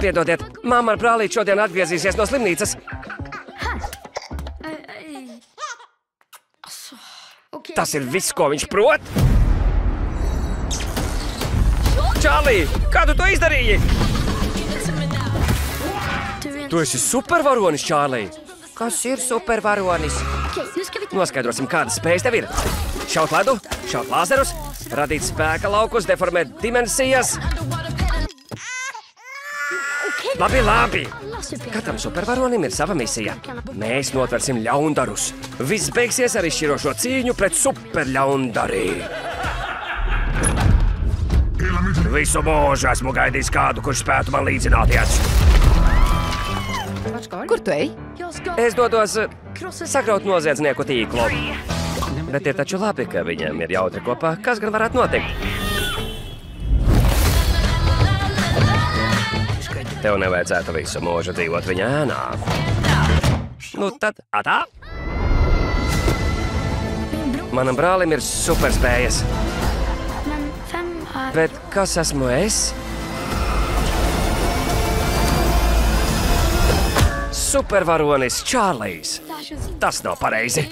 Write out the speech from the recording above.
Piedodiet, mamma ar brālīti šodien atgriezīsies no slimnīcas. Tas ir viss, ko viņš prot? Čārlī, kā tu to izdarīji? Tu esi supervaronis, Čārlī. Kas ir supervaronis? Noskaidrosim, kādas spējas tev ir. Šaut ledu, šaut lāzerus, radīt spēka laukus, deformēt dimensijas. Labi. Katram supervaronim ir sava misija. Mēs notversim ļaundarus. Viss beigsies ar izšķirošo cīņu pret superļaundarī. Visu mūžu esmu gaidījis kādu, kurš spētu man līdzināties. Kur tu ej? Es dodos sagraut noziedznieku tīklu. Bet ir taču labi, ka viņiem ir jautri kopā. Kas gan varētu notikt? Tev nevajadzētu visu mūžu dzīvot viņa ēnā. Nu tad, atā? Manam brālim ir superspējas. Bet kas esmu es? Supervaronis Čārlijs. Tas nav pareizi.